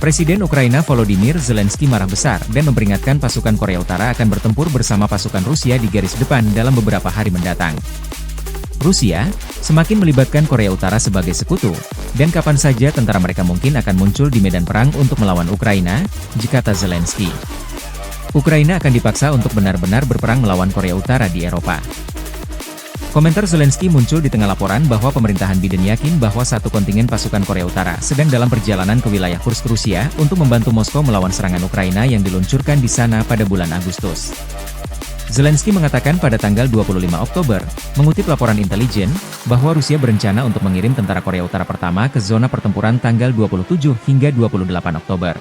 Presiden Ukraina Volodymyr Zelensky marah besar dan memperingatkan pasukan Korea Utara akan bertempur bersama pasukan Rusia di garis depan dalam beberapa hari mendatang. Rusia semakin melibatkan Korea Utara sebagai sekutu, dan kapan saja tentara mereka mungkin akan muncul di medan perang untuk melawan Ukraina, kata Zelensky. Ukraina akan dipaksa untuk benar-benar berperang melawan Korea Utara di Eropa. Komentar Zelensky muncul di tengah laporan bahwa pemerintahan Biden yakin bahwa satu kontingen pasukan Korea Utara sedang dalam perjalanan ke wilayah Kursk, Rusia, untuk membantu Moskow melawan serangan Ukraina yang diluncurkan di sana pada bulan Agustus. Zelensky mengatakan pada tanggal 25 Oktober, mengutip laporan intelijen, bahwa Rusia berencana untuk mengirim tentara Korea Utara pertama ke zona pertempuran tanggal 27 hingga 28 Oktober.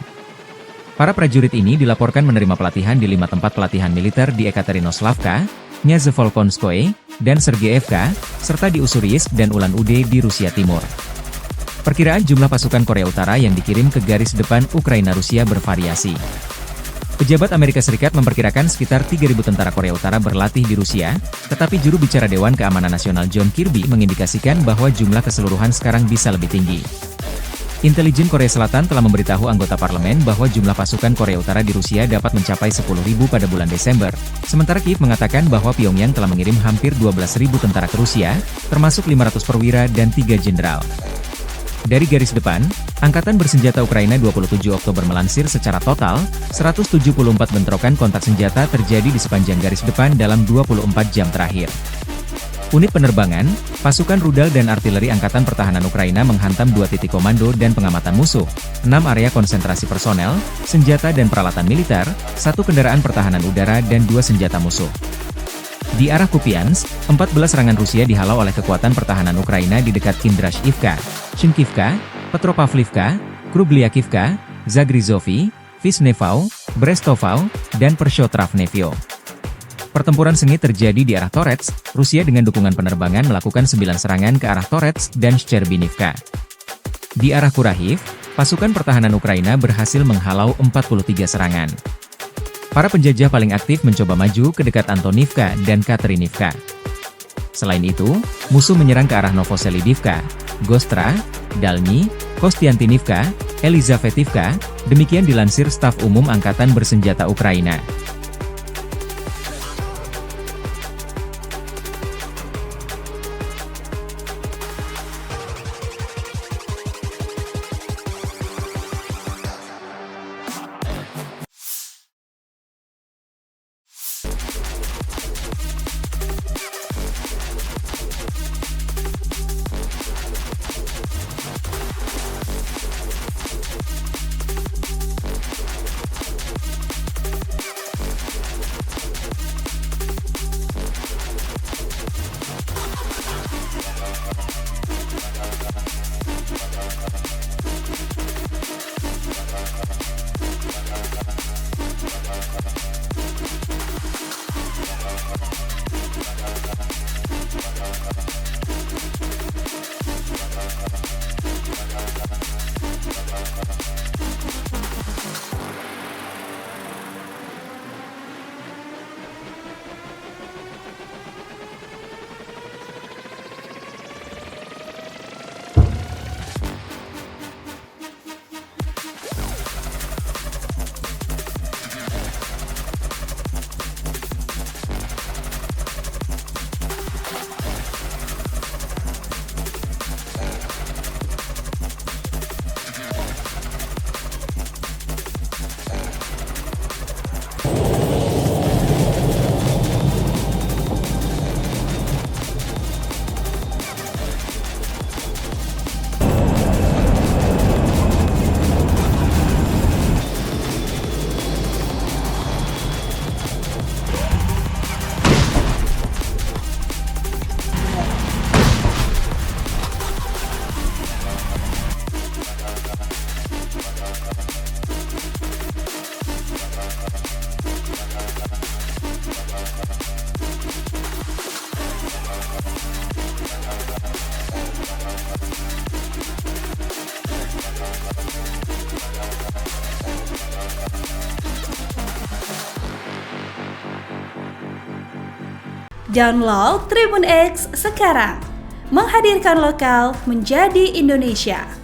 Para prajurit ini dilaporkan menerima pelatihan di 5 tempat pelatihan militer di Ekaterinoslavka, Nyazevolkonskoye, dan Sergeyevka, serta di Ussuriyisk dan Ulan-Ude di Rusia Timur. Perkiraan jumlah pasukan Korea Utara yang dikirim ke garis depan Ukraina-Rusia bervariasi. Pejabat Amerika Serikat memperkirakan sekitar 3.000 tentara Korea Utara berlatih di Rusia, tetapi juru bicara Dewan Keamanan Nasional John Kirby mengindikasikan bahwa jumlah keseluruhan sekarang bisa lebih tinggi. Intelijen Korea Selatan telah memberitahu anggota parlemen bahwa jumlah pasukan Korea Utara di Rusia dapat mencapai 10.000 pada bulan Desember, sementara Kiev mengatakan bahwa Pyongyang telah mengirim hampir 12.000 tentara ke Rusia, termasuk 500 perwira dan 3 jenderal. Dari garis depan, Angkatan Bersenjata Ukraina 27 Oktober melansir secara total, 174 bentrokan kontak senjata terjadi di sepanjang garis depan dalam 24 jam terakhir. Unit penerbangan, pasukan rudal dan artileri Angkatan Pertahanan Ukraina menghantam 2 titik komando dan pengamatan musuh, 6 area konsentrasi personel, senjata dan peralatan militer, 1 kendaraan pertahanan udara dan 2 senjata musuh. Di arah Kupiansk, 14 serangan Rusia dihalau oleh kekuatan pertahanan Ukraina di dekat Kindrashivka, Shinkivka, Petropavlivka, Krubliakivka, Zagrizovy, Vishnevau, Brestovau, dan Pershotravnevyo. Pertempuran sengit terjadi di arah Torets, Rusia dengan dukungan penerbangan melakukan 9 serangan ke arah Torets dan Shcherbinivka. Di arah Kurahiv, pasukan pertahanan Ukraina berhasil menghalau 43 serangan. Para penjajah paling aktif mencoba maju ke dekat Antonivka dan Katerinivka. Selain itu, musuh menyerang ke arah Novoselidivka, Gostra, Dalny, Kostiantinivka, Elizavetivka, demikian dilansir Staf Umum Angkatan Bersenjata Ukraina. Download Tribun X sekarang, menghadirkan lokal menjadi Indonesia.